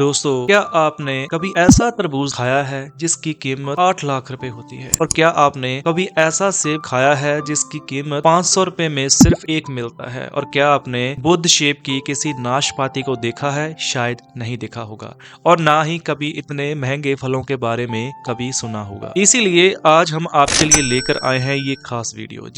दोस्तों, क्या आपने कभी ऐसा तरबूज खाया है जिसकी कीमत 8 लाख रुपए होती है? और क्या आपने कभी ऐसा सेब खाया है जिसकी कीमत 500 रुपए में सिर्फ एक मिलता है? और क्या आपने बुद्ध शेप की किसी नाशपाती को देखा है? शायद नहीं देखा होगा, और ना ही कभी इतने महंगे फलों के बारे में कभी सुना होगा। इसीलिए आज हम आपके लिए लेकर आए हैं ये खास वीडियो,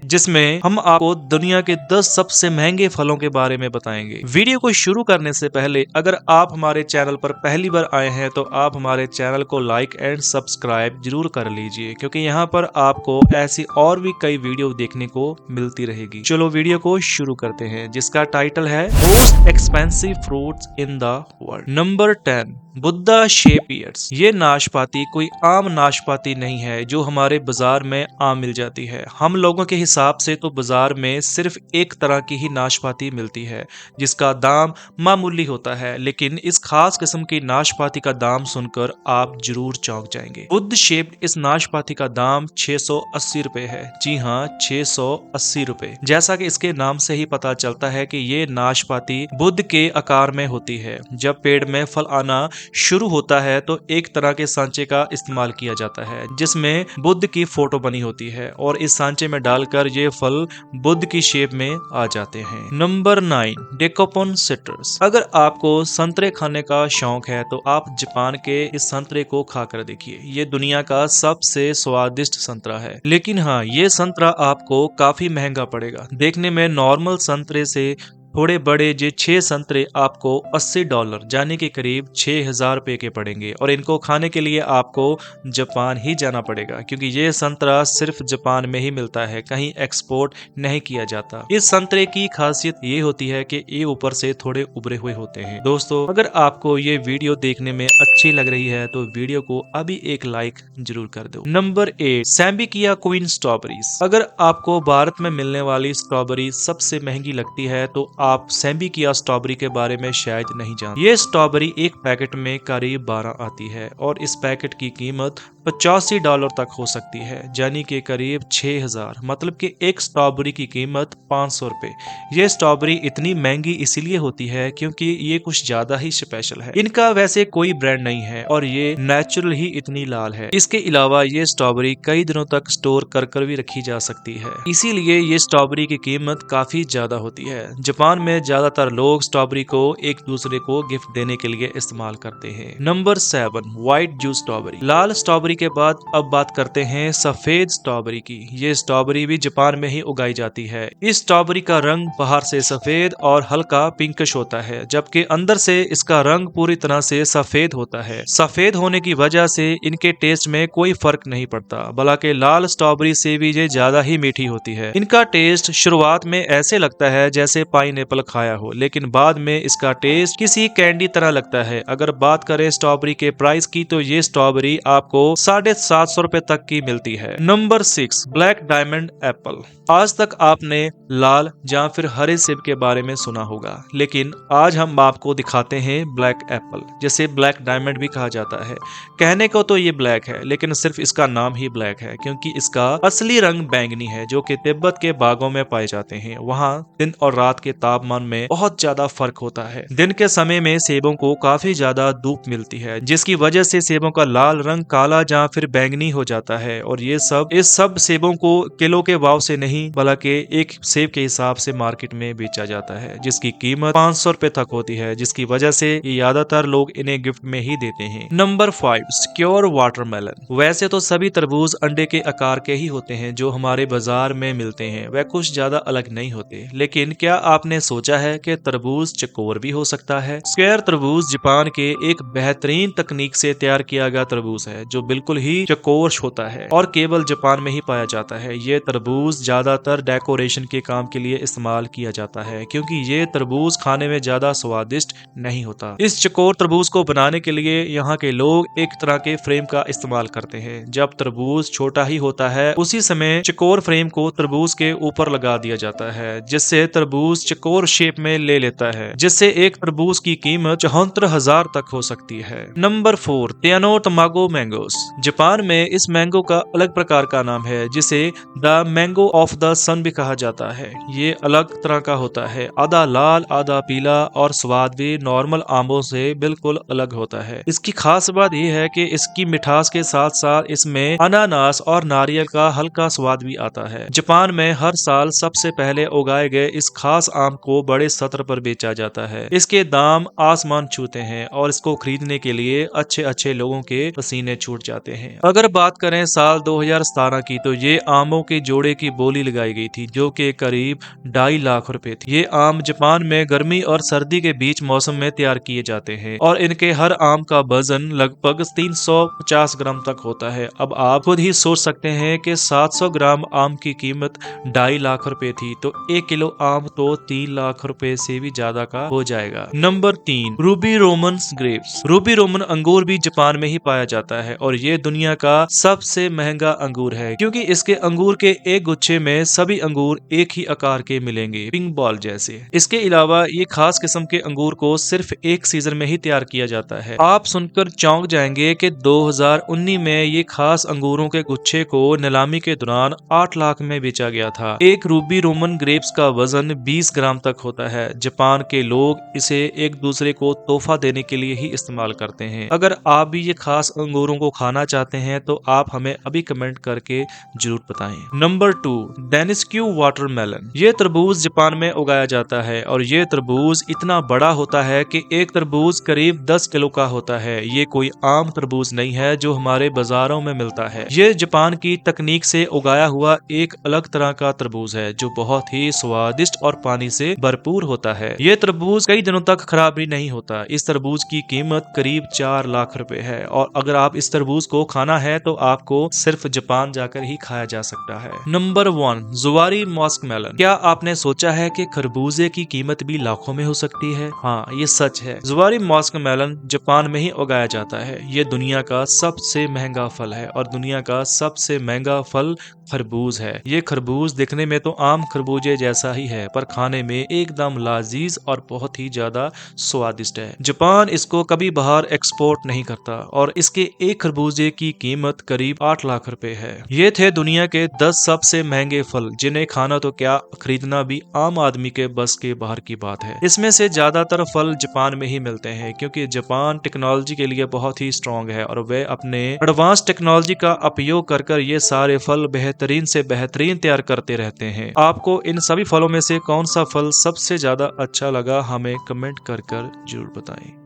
जिसमें हम आपको दुनिया के 10 सबसे महंगे फलों के बारे में बताएंगे। वीडियो को शुरू करने से पहले अगर आप हमारे चैनल पर पहली बार आए हैं तो आप हमारे चैनल को लाइक एंड सब्सक्राइब जरूर कर लीजिए, क्योंकि यहाँ पर आपको ऐसी और भी कई वीडियो देखने को मिलती रहेगी। चलो वीडियो को शुरू करते हैं, जिसका टाइटल है most expensive fruits in the world. Number 10, Buddha shape years. ये नाशपाती कोई आम नाशपाती नहीं है जो हमारे बाजार में आम मिल जाती है। हम लोगों के हिसाब से तो बाजार में सिर्फ एक तरह की ही नाशपाती मिलती है जिसका दाम मामूली होता है, लेकिन इस खास किस्म की नाशपाती का दाम सुनकर आप जरूर चौंक जाएंगे। बुद्ध शेप्ड इस नाशपाती का दाम 680 रुपए है। जी हाँ, 680 रुपए। जैसा कि इसके नाम से ही पता चलता है कि ये नाशपाती बुद्ध के आकार में होती है। जब पेड़ में फल आना शुरू होता है तो एक तरह के सांचे का इस्तेमाल किया जाता है जिसमें बुद्ध की फोटो बनी होती है, और इस सांचे में डालकर ये फल बुद्ध की शेप में आ जाते हैं। Number 9, dekopon citrus. अगर आपको संतरे खाने का शौक है तो आप जापान के इस संतरे को खाकर देखिए। ये दुनिया का सबसे स्वादिष्ट संतरा है, लेकिन हाँ, ये संतरा आपको काफी महंगा पड़ेगा। देखने में नॉर्मल संतरे से थोड़े बड़े जे 6 संतरे आपको $80 यानी के करीब 6000 रुपए के पड़ेंगे, और इनको खाने के लिए आपको जापान ही जाना पड़ेगा, क्योंकि ये संतरा सिर्फ जापान में ही मिलता है, कहीं एक्सपोर्ट नहीं किया जाता। इस संतरे की खासियत ये होती है कि ये ऊपर से थोड़े उभरे हुए होते हैं। दोस्तों, अगर आपको ये वीडियो देखने में अच्छी लग रही है तो वीडियो को अभी एक लाइक जरूर कर दो। नंबर 8, सैम्बिकिया क्वीन स्ट्रॉबेरीज। अगर आपको भारत में मिलने वाली स्ट्रॉबेरी सबसे महंगी लगती है तो आप सैम्बिकिया स्ट्रॉबेरी के बारे में शायद नहीं जानते। ये स्ट्रॉबेरी एक पैकेट में करीब 12 आती है, और इस पैकेट की कीमत $85 तक हो सकती है, यानी कि करीब 6000। मतलब कि एक स्ट्रॉबेरी की कीमत 500 रुपए। ये स्ट्रॉबेरी इतनी महंगी इसीलिए होती है क्योंकि ये कुछ ज्यादा ही स्पेशल है। इनका वैसे कोई ब्रांड नहीं है, और ये नेचुरल ही इतनी लाल है। इसके अलावा ये स्ट्रॉबेरी कई दिनों तक स्टोर कर भी रखी जा सकती है, इसीलिए ये स्ट्रॉबेरी की कीमत काफी ज्यादा होती है। जापान में ज्यादातर लोग स्ट्रॉबेरी को एक दूसरे को गिफ्ट देने के लिए इस्तेमाल करते हैं। Number 7, white juice strawberry. लाल स्ट्रॉबेरी के बाद अब बात करते हैं सफेद स्ट्रॉबेरी की। ये स्ट्रॉबेरी भी जापान में ही उगाई जाती है। इस स्ट्रॉबेरी का रंग बाहर से सफेद और हल्का पिंकिश होता है, जबकि अंदर से इसका रंग पूरी तरह से सफेद होता है। सफेद होने की वजह से इनके टेस्ट में कोई फर्क नहीं पड़ता, बल्कि लाल स्ट्रॉबेरी से भी ये ज्यादा ही मीठी होती है। इनका टेस्ट शुरुआत में ऐसे लगता है जैसे पाइनएप्पल खाया हो, लेकिन बाद में इसका टेस्ट किसी कैंडी तरह लगता है। अगर बात करें स्ट्रॉबेरी के प्राइस की तो ये स्ट्रॉबेरी आपको 750 रुपए तक की मिलती है। Number 6, black diamond Apple. आज तक आपने लाल या फिर हरे सेब के बारे में सुना होगा, लेकिन आज हम आपको दिखाते हैं ब्लैक एप्पल, जिसे ब्लैक डायमंड भी कहा जाता है। कहने को तो ये ब्लैक है, लेकिन सिर्फ इसका नाम ही ब्लैक है, क्योंकि इसका असली रंग बैंगनी है, जो कि तिब्बत के बागों में पाए जाते हैं। वहाँ दिन और रात के तापमान में बहुत ज्यादा फर्क होता है। दिन के समय में सेबों को काफी ज्यादा धूप मिलती है, जिसकी वजह से सेबों का लाल रंग काला या फिर बैंगनी हो जाता है, और इस सब सेबों को किलो के भाव से नहीं बल्कि एक सेब के हिसाब से मार्केट में बेचा जाता है, जिसकी कीमत 500 रुपए तक होती है, जिसकी वजह से ज्यादातर लोग इन्हें गिफ्ट में ही देते हैं। Number 5, secure watermelon. वैसे तो सभी तरबूज अंडे के आकार के ही होते हैं जो हमारे बाजार में मिलते हैं, वह कुछ ज्यादा अलग नहीं होते, लेकिन क्या आपने सोचा है कि तरबूज चकोर भी हो सकता है? स्क्वायर तरबूज जापान के एक बेहतरीन तकनीक से तैयार किया गया तरबूज है, जो बिल्कुल ही चकोर होता है और केवल जापान में ही पाया जाता है। ये तरबूज ज्यादातर डेकोरेशन के काम के लिए इस्तेमाल किया जाता है, क्योंकि ये तरबूज खाने में ज्यादा स्वादिष्ट नहीं होता। इस चकोर तरबूज को बनाने के लिए यहाँ के लोग एक तरह के फ्रेम का इस्तेमाल करते हैं। जब तरबूज छोटा ही होता है, उसी समय चकोर फ्रेम को तरबूज के ऊपर लगा दिया जाता है, जिससे तरबूज चकोर शेप में ले लेता है, जिससे एक तरबूज की कीमत 74,000 तक हो सकती है। Number 4, Taiyo no Tamago mangoes. Japan में इस मैंगो का अलग प्रकार का नाम है जिसे द मैंगो ऑफ द सन भी कहा जाता है। ये अलग तरह का होता है, आधा लाल आधा पीला, और स्वाद भी नॉर्मल आमों से बिल्कुल अलग होता है। इसकी खास बात यह है कि इसकी मिठास के साथ साथ इसमें अनानास और नारियल का हल्का स्वाद भी आता है। जापान में हर साल सबसे पहले उगाए गए इस खास आम को बड़े सत्र पर बेचा जाता है। इसके दाम आसमान छूते हैं और इसको खरीदने के लिए अच्छे अच्छे लोगों के पसीने छूट जाते हैं। अगर बात करें साल 2017 की, तो ये आमों के जोड़े की बोली लगाई गई थी जो कि करीब 2.5 लाख रुपए थी। ये आम जापान में गर्मी और सर्दी के बीच मौसम में तैयार किए जाते हैं और इनके हर आम का वजन लगभग 350 ग्राम तक होता है। अब आप खुद ही सोच सकते हैं कि 700 ग्राम आम की कीमत 2.5 लाख रुपए थी, तो 1 किलो आम तो 3 लाख रुपए से भी ज्यादा का हो जाएगा। Number 3, Ruby Roman grapes. Ruby Roman अंगूर भी जापान में ही पाया जाता है और ये दुनिया का सबसे महंगा अंगूर है क्योंकि इसके अंगूर के एक गुच्छे में सभी अंगूर एक ही आकार के मिलेंगे, पिंक बॉल जैसे। इसके अलावा ये खास किस्म के अंगूर को सिर्फ एक सीजन में ही तैयार किया जाता है। आप सुनकर चौंक जाएंगे कि 2019 में ये खास अंगूरों के गुच्छे को नीलामी के दौरान 8 लाख में बेचा गया था। एक रूबी रोमन ग्रेप्स का वजन 20 ग्राम तक होता है। जापान के लोग इसे एक दूसरे को तोहफा देने के लिए ही इस्तेमाल करते हैं। अगर आप भी ये खास अंगूरों को खाना चाहते हैं तो आप हमें अभी कमेंट करके जरूर बताएं। Number 2, Densuke watermelon. ये तरबूज जापान में उगाया जाता है और ये तरबूज इतना बड़ा होता है कि एक तरबूज करीब 10 किलो का होता है। ये कोई आम तरबूज नहीं है जो हमारे बाजारों में मिलता है। ये जापान की तकनीक से उगाया हुआ एक अलग तरह का तरबूज है जो बहुत ही स्वादिष्ट और पानी से भरपूर होता है। ये तरबूज कई दिनों तक खराब भी नहीं होता। इस तरबूज की कीमत करीब 4 लाख रुपए है और अगर आप इस तरबूज को खाना है तो आपको सिर्फ जापान जाकर ही खाया जा सकता है। Number 1, Zuari muskmelon. क्या आपने सोचा है कि खरबूजे की कीमत भी लाखों में हो सकती है? हाँ, ये सच है। जुवारी मस्कमेलन जापान में ही उगाया जाता है। ये दुनिया का सबसे महंगा फल है और दुनिया का सबसे महंगा फल खरबूज है। ये खरबूज दिखने में तो आम खरबूजे जैसा ही है पर खाने में एकदम लजीज और बहुत ही ज्यादा स्वादिष्ट है। जापान इसको कभी बाहर एक्सपोर्ट नहीं करता और इसके एक खरबूजे की कीमत करीब 8 लाख रुपए है। ये थे दुनिया के 10 सबसे महंगे फल जिन्हें खाना तो क्या, खरीदना भी आम आदमी के बस के बाहर की बात है। इसमें से ज्यादातर फल जापान में ही मिलते हैं क्योंकि जापान टेक्नोलॉजी के लिए बहुत ही स्ट्रॉन्ग है और वे अपने एडवांस टेक्नोलॉजी का उपयोग कर ये सारे फल बेहतरीन से बेहतरीन तैयार करते रहते हैं। आपको इन सभी फलों में से कौन सा फल सबसे ज्यादा अच्छा लगा हमें कमेंट कर जरूर बताएं।